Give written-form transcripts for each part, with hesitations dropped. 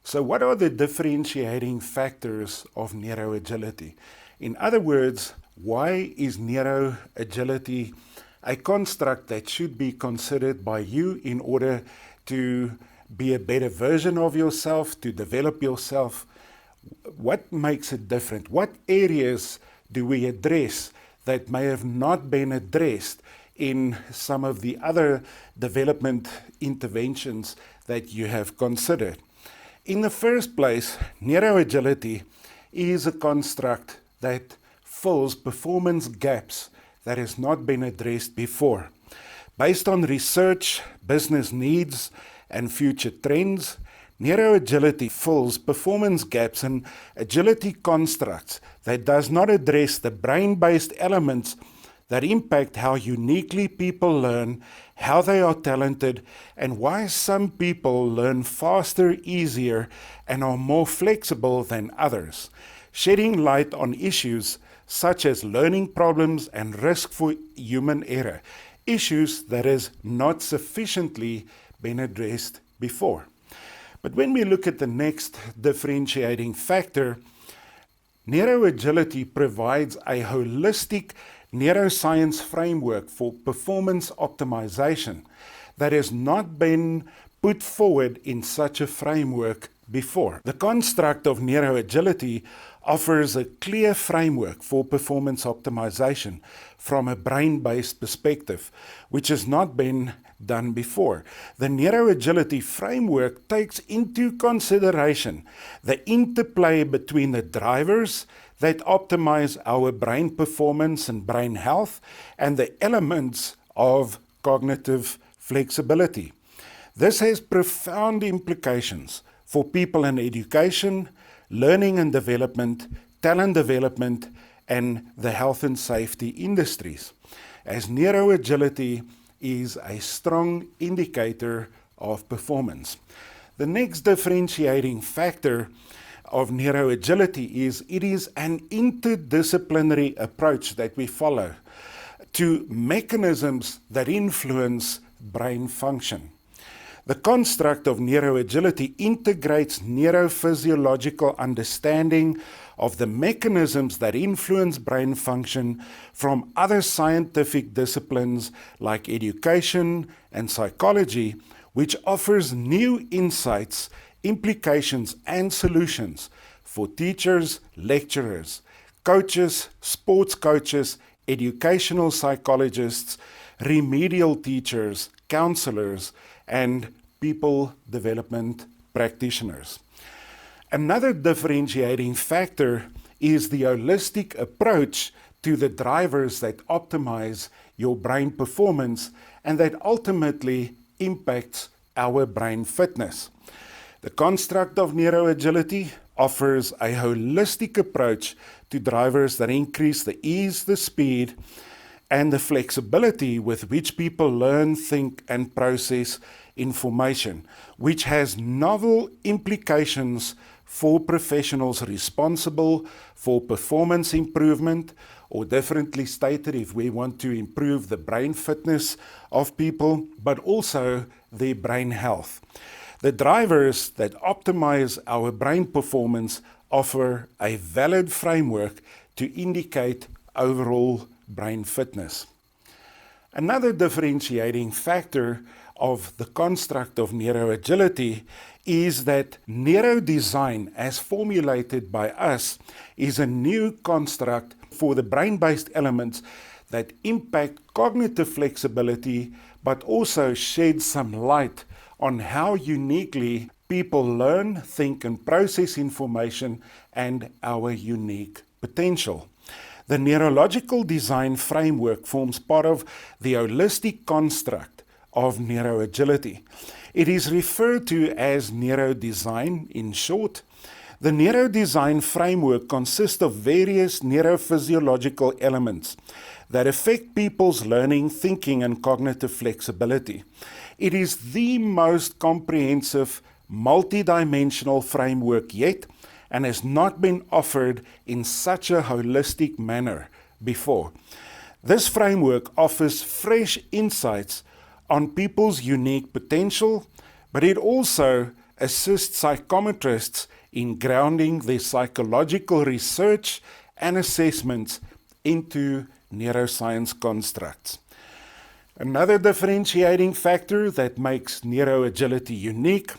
So what are the differentiating factors of neuro-agility? In other words, why is neuro-agility a construct that should be considered by you in order to be a better version of yourself, to develop yourself? What makes it different? What areas do we address that may have not been addressed in some of the other development interventions that you have considered? In the first place, neuro-agility is a construct that fills performance gaps that has not been addressed before. Based on research, business needs, and future trends, neuro-agility fills performance gaps and agility constructs that does not address the brain-based elements that impact how uniquely people learn, how they are talented, and why some people learn faster, easier, and are more flexible than others, shedding light on issues such as learning problems and risk for human error, issues that has not sufficiently been addressed before. But when we look at the next differentiating factor, neuro-agility provides a holistic neuroscience framework for performance optimization that has not been put forward in such a framework before. The construct of neuro-agility offers a clear framework for performance optimization from a brain-based perspective, which has not been done before. The neuro-agility framework takes into consideration the interplay between the drivers that optimize our brain performance and brain health and the elements of cognitive flexibility. This has profound implications for people in education, learning and development, talent development, and the health and safety industries, as neuro-agility is a strong indicator of performance. The next differentiating factor of neuro-agility is it is an interdisciplinary approach that we follow to mechanisms that influence brain function. The construct of neuro-agility integrates neurophysiological understanding of the mechanisms that influence brain function from other scientific disciplines like education and psychology, which offers new insights, implications, and solutions for teachers, lecturers, coaches, sports coaches, educational psychologists, remedial teachers, counselors, and people development practitioners. Another differentiating factor is the holistic approach to the drivers that optimize your brain performance and that ultimately impacts our brain fitness. The construct of neuro-agility offers a holistic approach to drivers that increase the ease, the speed, and the flexibility with which people learn, think, and process information, which has novel implications for professionals responsible for performance improvement, or differently stated, if we want to improve the brain fitness of people, but also their brain health. The drivers that optimize our brain performance offer a valid framework to indicate overall brain fitness. Another differentiating factor of the construct of neuro-agility is that neurodesign, as formulated by us, is a new construct for the brain-based elements that impact cognitive flexibility, but also shed some light on how uniquely people learn, think, and process information and our unique potential. The neurological design framework forms part of the holistic construct of neuro-agility. It is referred to as neurodesign in short. The neurodesign framework consists of various neurophysiological elements that affect people's learning, thinking, and cognitive flexibility. It is the most comprehensive, multidimensional framework yet, and has not been offered in such a holistic manner before. This framework offers fresh insights on people's unique potential, but it also assist psychometrists in grounding their psychological research and assessments into neuroscience constructs. Another differentiating factor that makes neuro-agility unique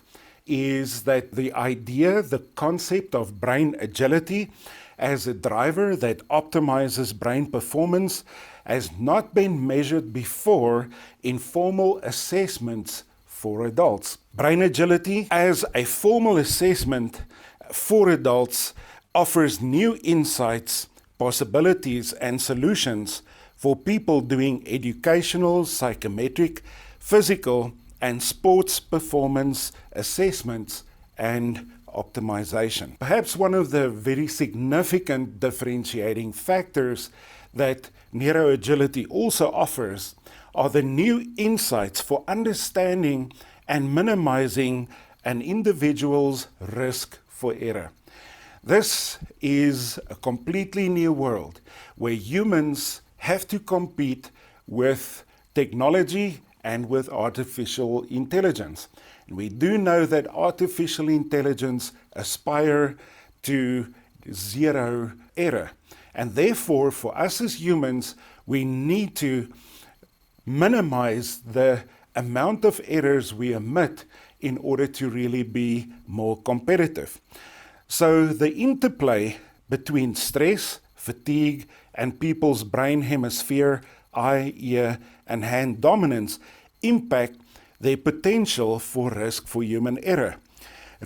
is that the idea, the concept of brain agility as a driver that optimizes brain performance has not been measured before in formal assessments for adults. Brain agility as a formal assessment for adults offers new insights, possibilities, and solutions for people doing educational, psychometric, physical, and sports performance assessments and optimization. Perhaps one of the very significant differentiating factors that neuro-agility also offers are the new insights for understanding and minimizing an individual's risk for error. This is a completely new world where humans have to compete with technology and with artificial intelligence. And we do know that artificial intelligence aspire to zero error. And therefore, for us as humans, we need to minimize the amount of errors we emit in order to really be more competitive. So the interplay between stress, fatigue, and people's brain hemisphere, eye, ear, and hand dominance impact their potential for risk for human error.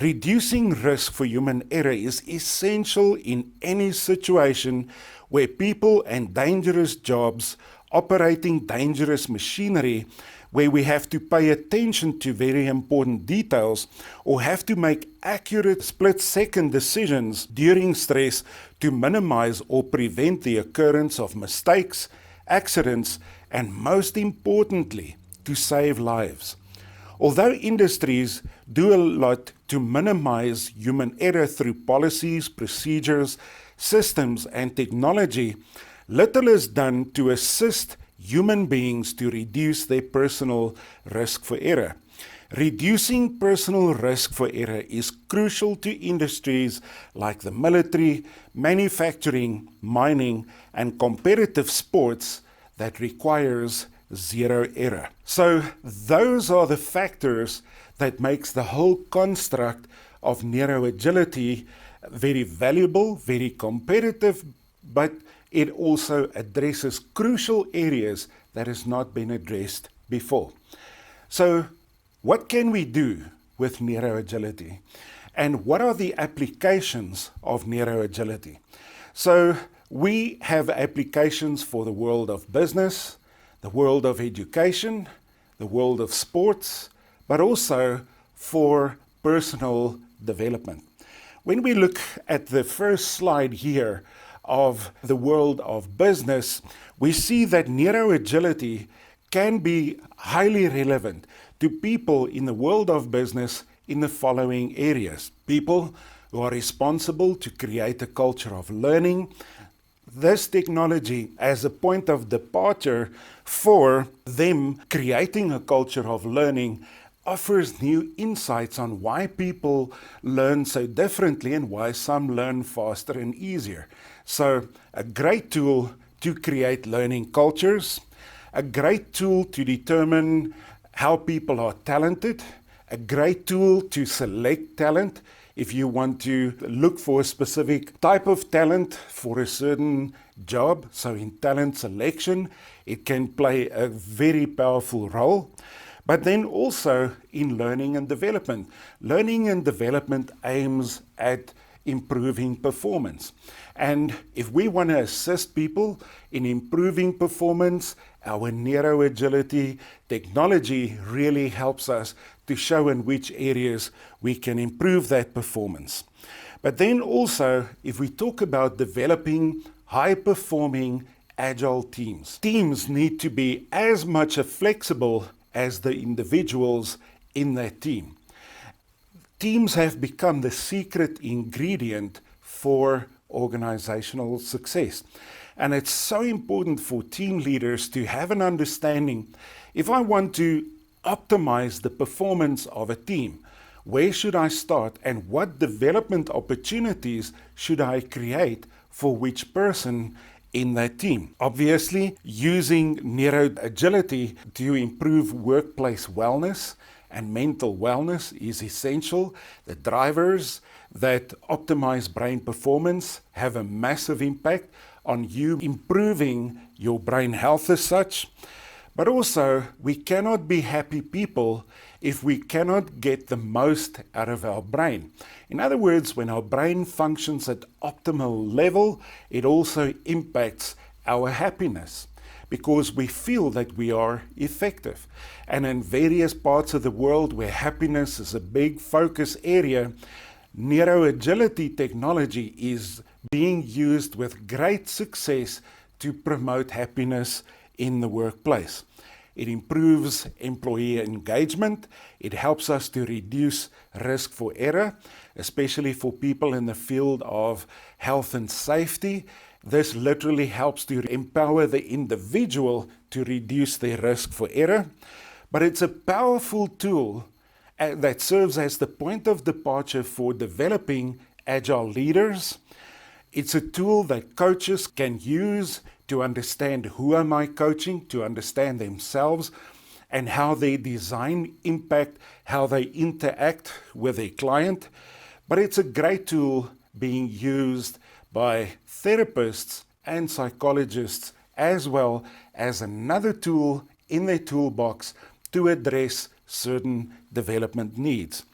Reducing risk for human error is essential in any situation where people and dangerous jobs operating dangerous machinery, where we have to pay attention to very important details or have to make accurate split-second decisions during stress to minimize or prevent the occurrence of mistakes, accidents, and most importantly, to save lives. Although industries do a lot to minimize human error through policies, procedures, systems, and technology, little is done to assist human beings to reduce their personal risk for error. Reducing personal risk for error is crucial to industries like the military, manufacturing, mining, and competitive sports that requires zero error. So those are the factors that makes the whole construct of neuro-agility very valuable, very competitive, but it also addresses crucial areas that has not been addressed before. So what can we do with neuro-agility? And what are the applications of neuro-agility? So we have applications for the world of business, the world of education, the world of sports, but also for personal development. When we look at the first slide here of the world of business, we see that neuro-agility can be highly relevant to people in the world of business in the following areas. People who are responsible to create a culture of learning. This technology as a point of departure for them creating a culture of learning offers new insights on why people learn so differently and why some learn faster and easier. So a great tool to create learning cultures, a great tool to determine how people are talented, a great tool to select talent if you want to look for a specific type of talent for a certain job. So in talent selection, it can play a very powerful role. But then also in learning and development. Learning and development aims at improving performance. And if we want to assist people in improving performance, our neuro-agility technology really helps us to show in which areas we can improve that performance. But then also, if we talk about developing high-performing agile teams, teams need to be as much flexible as the individuals in that team. Teams have become the secret ingredient for organizational success. And it's so important for team leaders to have an understanding. If I want to optimize the performance of a team, where should I start and what development opportunities should I create for which person in that team. Obviously, using Neuro-Agility to improve workplace wellness and mental wellness is essential. The drivers that optimize brain performance have a massive impact on you improving your brain health as such. But also, we cannot be happy people if we cannot get the most out of our brain. In other words, when our brain functions at optimal level, it also impacts our happiness because we feel that we are effective. And in various parts of the world where happiness is a big focus area, Neuro-Agility technology is being used with great success to promote happiness in the workplace. It improves employee engagement. It helps us to reduce risk for error, especially for people in the field of health and safety. This literally helps to empower the individual to reduce their risk for error. But it's a powerful tool that serves as the point of departure for developing agile leaders. It's a tool that coaches can use to understand who am I coaching, to understand themselves and how their design impact, how they interact with their client. But it's a great tool being used by therapists and psychologists as well as another tool in their toolbox to address certain development needs.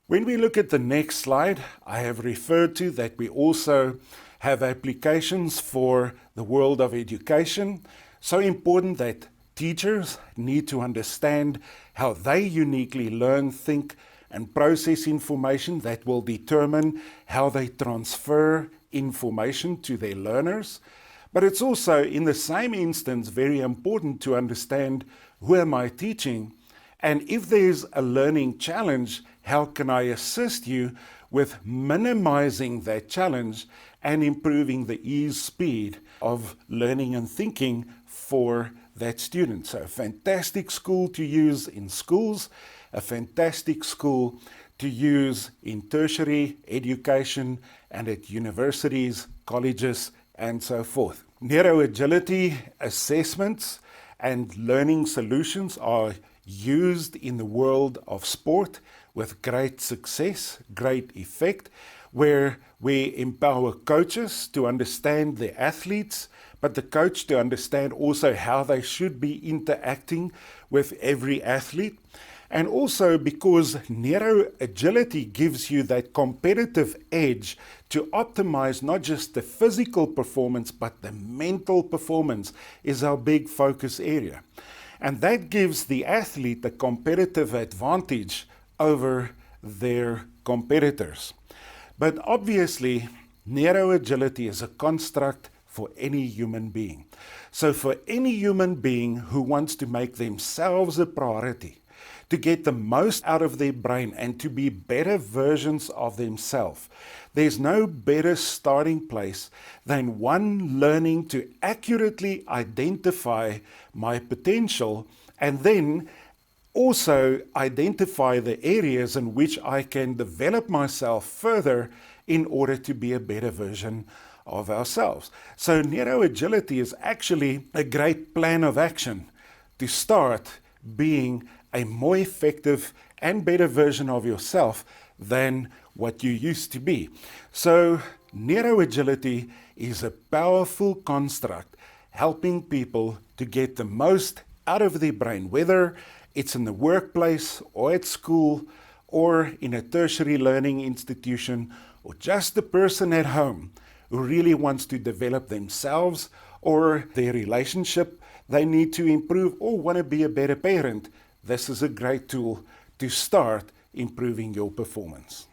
When we look at the next slide, I have referred to that we also have applications for the world of education. So important that teachers need to understand how they uniquely learn, think, and process information that will determine how they transfer information to their learners. But it's also, in the same instance, very important to understand who am I teaching, and if there's a learning challenge, how can I assist you with minimizing that challenge and improving the ease, speed of learning and thinking for that student. So a fantastic school to use in schools, a fantastic school to use in tertiary education and at universities, colleges, and so forth. Neuro-Agility assessments and learning solutions are used in the world of sport with great success, great effect, where we empower coaches to understand their athletes, but the coach to understand also how they should be interacting with every athlete. And also because Neuro-Agility gives you that competitive edge to optimize not just the physical performance, but the mental performance is our big focus area. And that gives the athlete a competitive advantage over their competitors. But obviously, Neuro-Agility is a construct for any human being. So for any human being who wants to make themselves a priority, to get the most out of their brain and to be better versions of themselves, there's no better starting place than one learning to accurately identify my potential and then also identify the areas in which I can develop myself further in order to be a better version of ourselves. So Neuro-Agility is actually a great plan of action to start being a more effective and better version of yourself than what you used to be. So Neuro-Agility is a powerful construct helping people to get the most out of their brain, whether it's in the workplace or at school or in a tertiary learning institution or just the person at home who really wants to develop themselves or their relationship they need to improve or want to be a better parent. This is a great tool to start improving your performance.